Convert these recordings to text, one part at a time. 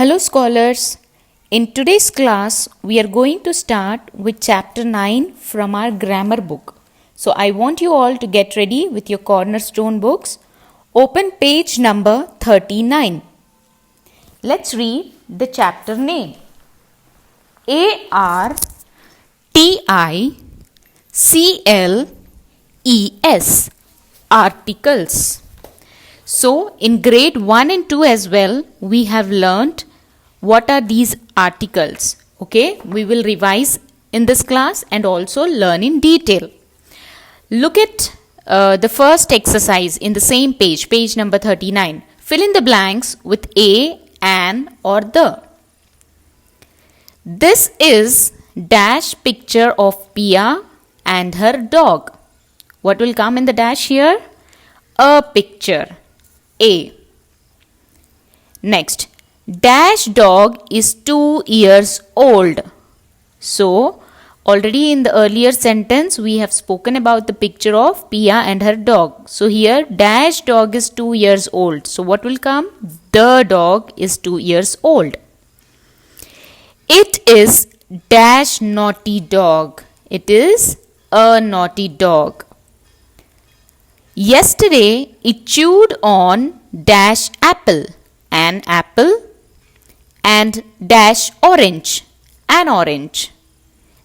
Hello scholars, in today's class we are going to start with chapter 9 from our grammar book. So I want you all to get ready with your cornerstone books. Open page number 39. Let's read the chapter name. ARTICLES, articles. So in grade 1 and 2 as well, we have learnt what are these articles. Okay, we will revise in this class and also learn in detail. Look at the first exercise in the same page, page number 39. Fill in the blanks with a, an or the. This is dash picture of Pia and her dog. What will come in the dash here? A picture. A. Next, dash dog is 2 years old. So, already in the earlier sentence, we have spoken about the picture of Pia and her dog. So, here, dash dog is 2 years old. So, what will come? The dog is 2 years old. It is dash naughty dog. It is a naughty dog. Yesterday, it chewed on dash apple, an apple, and dash orange, an orange.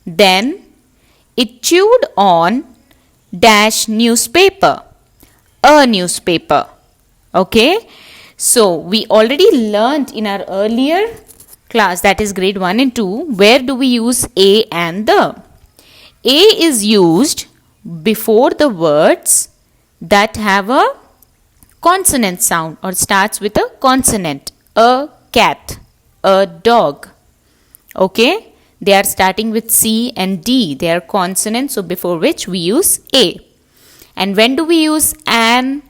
Then, it chewed on dash newspaper, a newspaper. Okay? So, we already learnt in our earlier class, that is grade 1 and 2, where do we use a and the? A is used before the words that have a consonant sound or starts with a consonant. A cat, a dog. Okay? They are starting with C and D. They are consonants, so before which we use A. And when do we use an?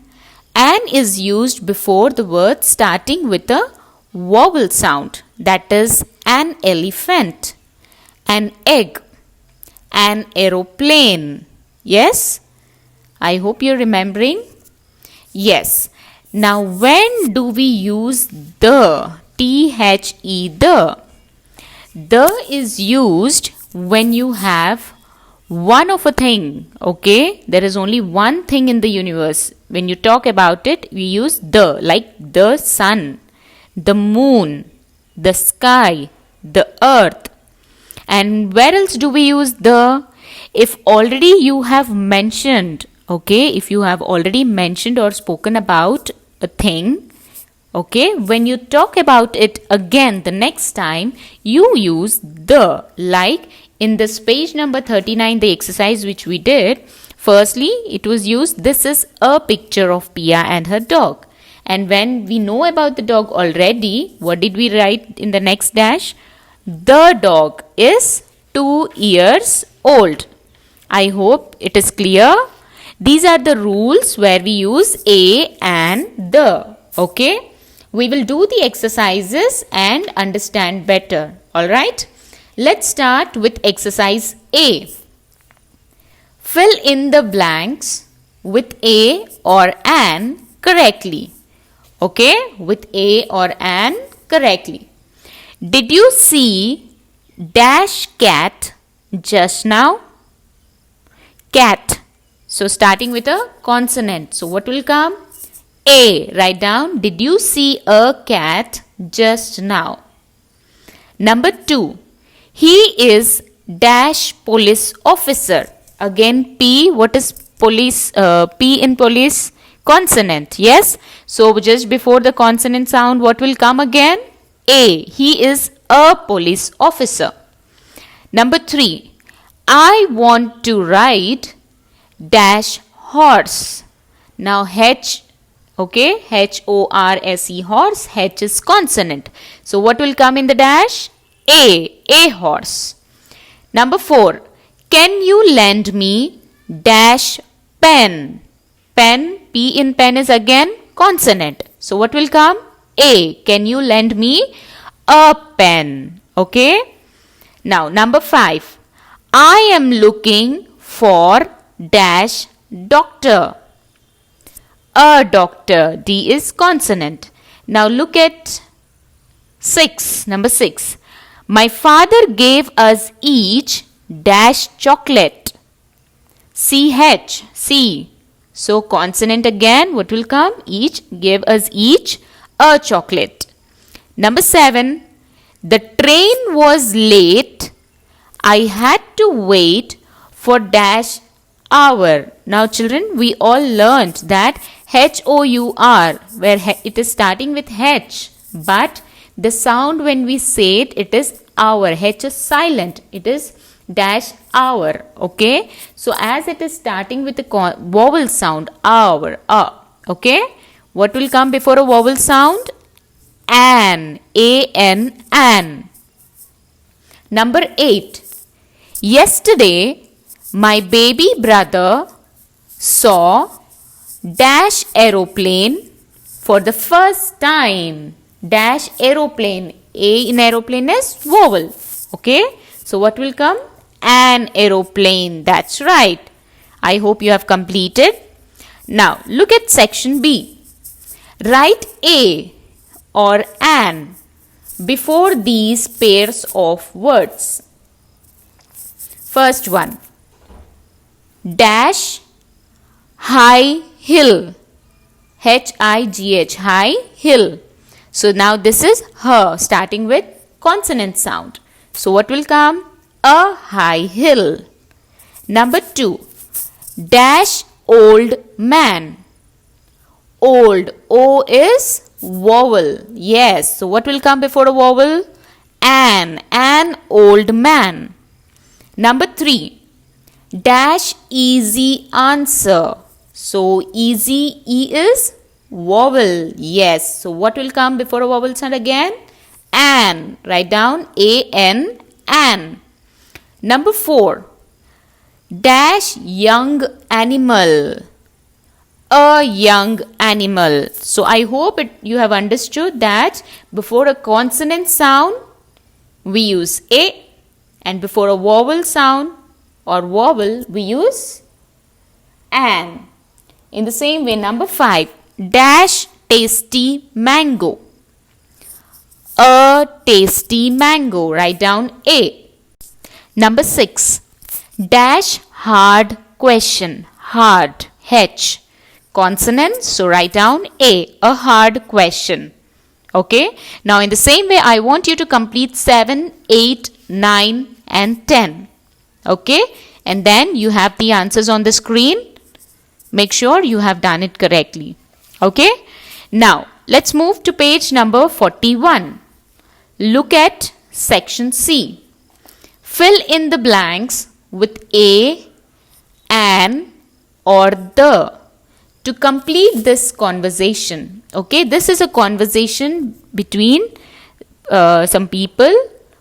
An is used before the word starting with a vowel sound. That is an elephant, an egg, an aeroplane. Yes? I hope you're remembering. Yes. Now, when do we use the? T-H-E, the. The is used when you have one of a thing. Okay? There is only one thing in the universe. When you talk about it, we use the. Like the sun, the moon, the sky, the earth. And where else do we use the? If already you have mentioned, okay, if you have already mentioned or spoken about a thing, okay, when you talk about it again the next time, you use the. Like in this page number 39, the exercise which we did, firstly, it was used, this is a picture of Pia and her dog. And when we know about the dog already, what did we write in the next dash? The dog is 2 years old. I hope it is clear. These are the rules where we use a and the. Okay? We will do the exercises and understand better. Alright? Let's start with exercise A. Fill in the blanks with a or an correctly. Okay? With a or an correctly. Did you see dash cat just now? Cat. So starting with a consonant. So what will come? A. Write down. Did you see a cat just now? Number 2. He is dash police officer. Again P. What is police? P in police? Consonant. Yes. So just before the consonant sound, what will come again? A. He is a police officer. Number 3. I want to ride dash horse. Now H, okay, H-O-R-S-E, horse. H is consonant. So what will come in the dash? A horse. Number 4. Can you lend me dash pen? Pen, P in pen is again consonant. So what will come? A. Can you lend me a pen? Okay. Now number 5. I am looking for dash doctor. A doctor. D is consonant. Now look at Number 6. My father gave us each dash chocolate. CH. C. So consonant again, what will come? Each. Gave us each a chocolate. Number 7. The train was late. I had to wait for dash hour. Now children, we all learnt that HOUR, where it is starting with H, but the sound when we say it, it is hour. H is silent. It is dash hour. Okay. So as it is starting with a vowel sound, hour, okay. What will come before a vowel sound? An. A-N, an. Number 8. Yesterday, my baby brother saw dash aeroplane for the first time. Dash aeroplane. A in aeroplane is vowel. Okay. So what will come? An aeroplane. That's right. I hope you have completed. Now look at section B. Write A or an before these pairs of words. First one. Dash high hill. H-I-G-H. High hill. So now this is her, starting with consonant sound. So what will come? A high hill. Number 2. Dash old man. Old. O is vowel. Yes. So what will come before a vowel? An old man. Number 3. Dash easy answer. So easy, E is vowel. Yes. So what will come before a vowel sound again? An. Write down A-N, an. Number 4. Dash young animal. A young animal. So I hope you have understood that before a consonant sound, we use A, and before a vowel sound or vowel, we use an. In the same way, number 5. Dash tasty mango. A tasty mango. Write down A. Number 6. Dash hard question. Hard. H. Consonant. So write down A. A hard question. Okay. Now in the same way, I want you to complete 7, 8, 9 and 10. Okay. And then you have the answers on the screen. Make sure you have done it correctly. Okay. Now let's move to page number 41. Look at section C. Fill in the blanks with A, an or the to complete this conversation. Okay, this is a conversation between some people.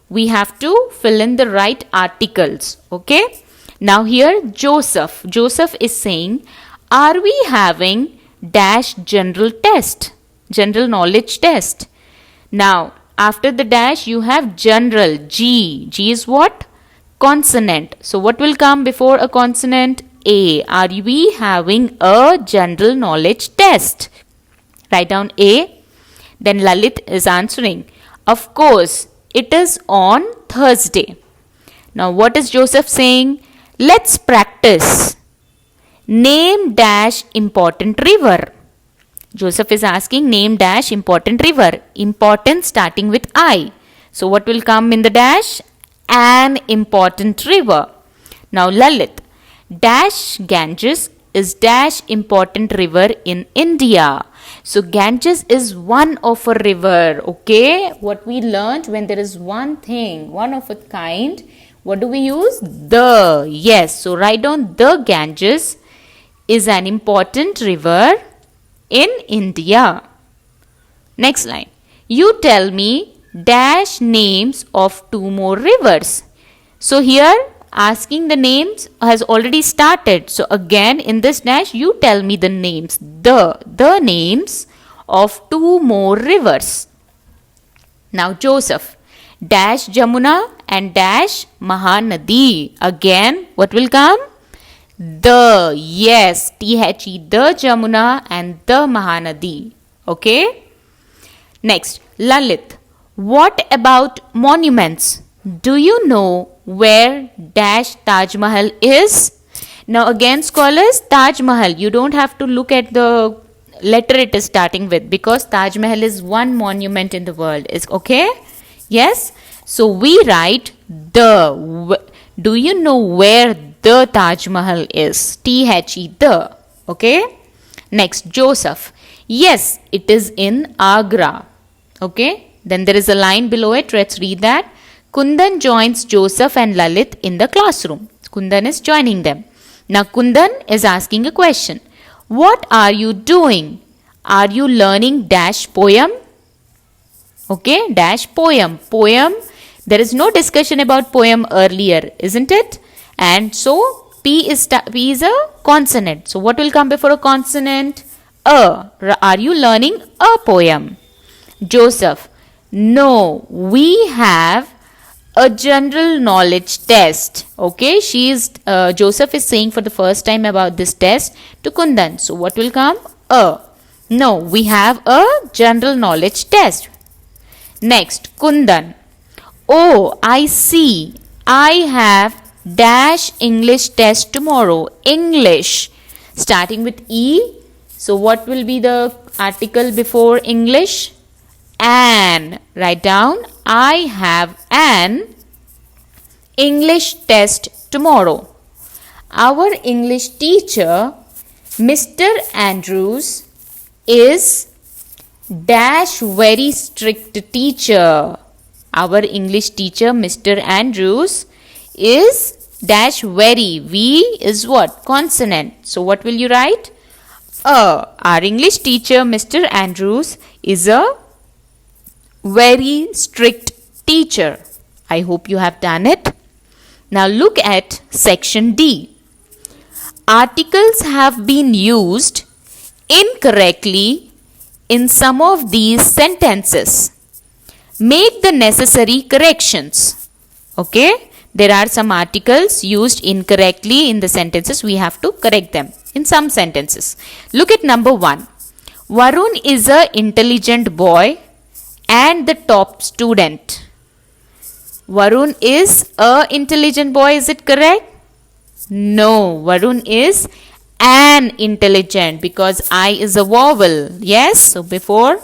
We have to fill in the right articles. Okay. Now here Joseph is saying, are we having dash general test, general knowledge test? Now after the dash you have general, G. G is what? Consonant. So what will come before a consonant? A. Are we having a general knowledge test? Write down A. Then Lalit is answering, of course, it is on Thursday. Now what is Joseph saying? Let's practice. Name dash important river. Joseph is asking, name dash important river. Important starting with I. So what will come in the dash? An important river. Now Lalit. Dash Ganges is dash important river in India. So Ganges is one of a river. Okay. What we learned, when there is one thing, one of a kind, what do we use? The. Yes. So write down the Ganges is an important river in India. Next line. You tell me dash names of 2 more rivers. So here asking the names has already started. So again in this dash you tell me the names. The names of 2 more rivers. Now Joseph. Dash Jamuna and dash Mahanadi. Again what will come? The. Yes. T-H-E. The Jamuna and the Mahanadi. Okay. Next. Lalit. What about monuments? Do you know where dash Taj Mahal is? Now again scholars, Taj Mahal, you don't have to look at the letter it is starting with, because Taj Mahal is one monument in the world. Is okay? Yes? So we write the. Do you know where the Taj Mahal is? T-H-E, the. Okay? Next, Joseph. Yes, it is in Agra. Okay? Then there is a line below it. Let's read that. Kundan joins Joseph and Lalit in the classroom. Kundan is joining them. Now Kundan is asking a question. What are you doing? Are you learning dash poem? Okay, dash poem. Poem. There is no discussion about poem earlier, isn't it? And so P is a consonant. So what will come before a consonant? A. Are you learning a poem? Joseph. No, we have a general knowledge test. Okay, Joseph is saying for the first time about this test to Kundan. So what will come? A. No, we have a general knowledge test. Next, Kundan. Oh, I see. I have dash English test tomorrow. English. Starting with E. So what will be the article before English? An. Write down. I have an English test tomorrow. Our English teacher, Mr. Andrews, is dash very strict teacher. Our English teacher, Mr. Andrews, is dash very. V is what? Consonant. So what will you write? Our English teacher, Mr. Andrews, is a very strict teacher. I hope you have done it. Now look at section D. Articles have been used incorrectly in some of these sentences. Make the necessary corrections. Okay? There are some articles used incorrectly in the sentences. We have to correct them in some sentences. Look at number 1. Varun is an intelligent boy and the top student. Varun is an intelligent boy. Is it correct? No. Varun is an intelligent, because I is a vowel. Yes. So before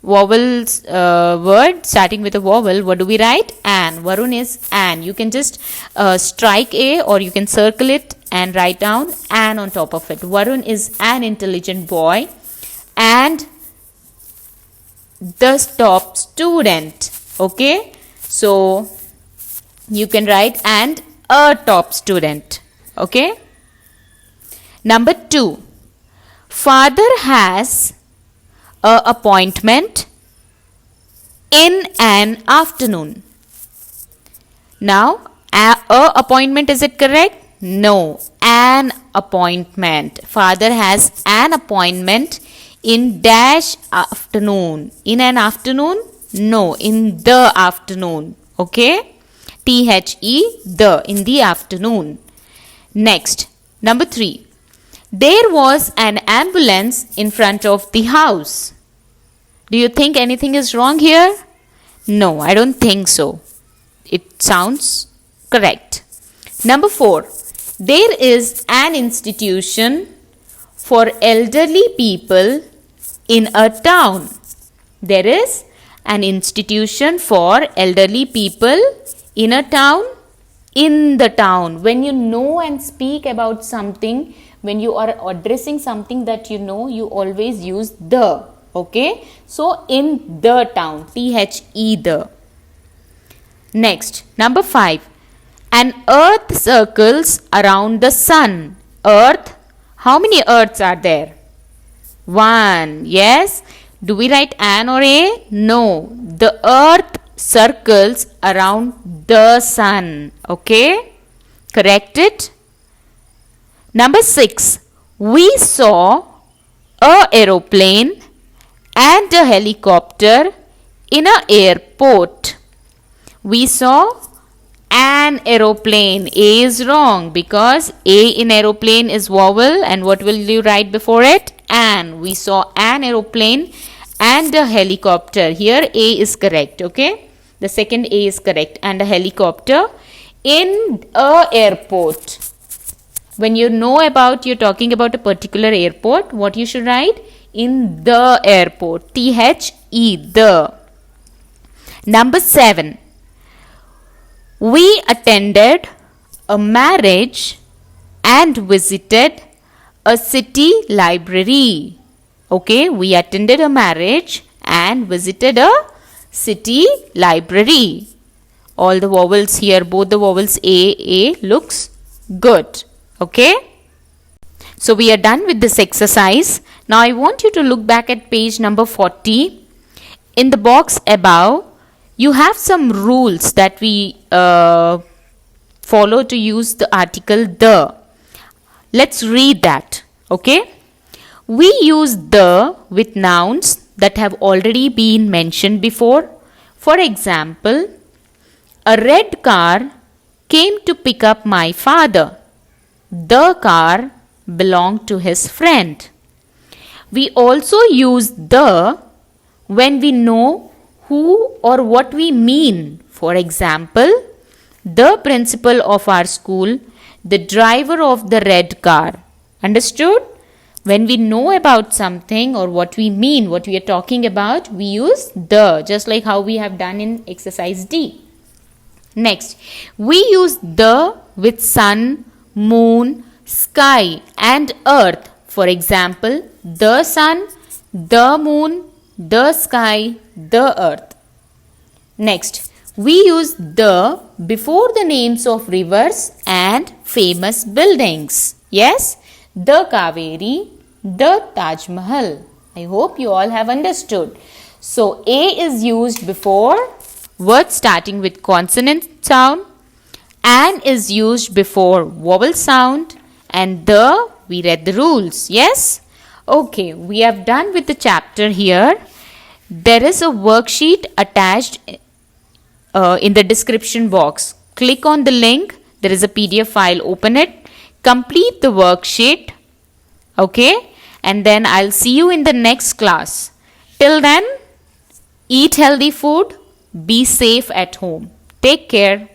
vowels word starting with a vowel, what do we write? An. Varun is an. You can just strike A, or you can circle it and write down an on top of it. Varun is an intelligent boy and the top student. Okay. So you can write and a top student. Okay. Number 2. Father has a appointment in an afternoon. Now, a appointment, is it correct? No. An appointment. Father has an appointment in dash afternoon. In an afternoon? No. In the afternoon. Okay? T-H-E, the, in the afternoon. Next, number 3. There was an ambulance in front of the house. Do you think anything is wrong here? No, I don't think so. It sounds correct. Number 4. There is an institution for elderly people in a town. There is an institution for elderly people in a town. In the town. When you know and speak about something, when you are addressing something that you know, you always use the. Okay. So, in the town. T-H-E, the. Next, number 5. An earth circles around the sun. Earth. How many earths are there? 1. Yes. Do we write an or a? No. The earth circles around the sun. Okay. Correct it. Number 6. We saw a aeroplane and a helicopter in an airport. We saw an aeroplane. A is wrong because A in aeroplane is vowel, and what will you write before it? An. We saw an aeroplane and a helicopter. Here A is correct, okay? The second A is correct. And a helicopter in a airport. When you know about, you're talking about a particular airport, what you should write? In the airport. T-H-E, the. Number 7. We attended a marriage and visited a city library. Okay, we attended a marriage and visited a city library. All the vowels here, both the vowels A looks good. Okay. So we are done with this exercise. Now I want you to look back at page number 40. In the box above, you have some rules that we follow to use the article the. Let's read that. Okay. We use the with nouns that have already been mentioned before. For example, a red car came to pick up my father. The car belonged to his friend. We also use the when we know who or what we mean. For example, the principal of our school, the driver of the red car. Understood? When we know about something or what we mean, what we are talking about, we use the, just like how we have done in exercise D. Next, we use the with sun, moon, sky and earth. For example, the sun, the moon, the sky, the earth. Next, we use the before the names of rivers and famous buildings. Yes, the Kaveri, the Taj Mahal. I hope you all have understood. So, A is used before words starting with consonant sound. An is used before vowel sound. And the, we read the rules. Yes? Okay, we have done with the chapter here. There is a worksheet attached in the description box. Click on the link. There is a PDF file. Open it. Complete the worksheet. Okay? And then I'll see you in the next class. Till then, eat healthy food. Be safe at home. Take care.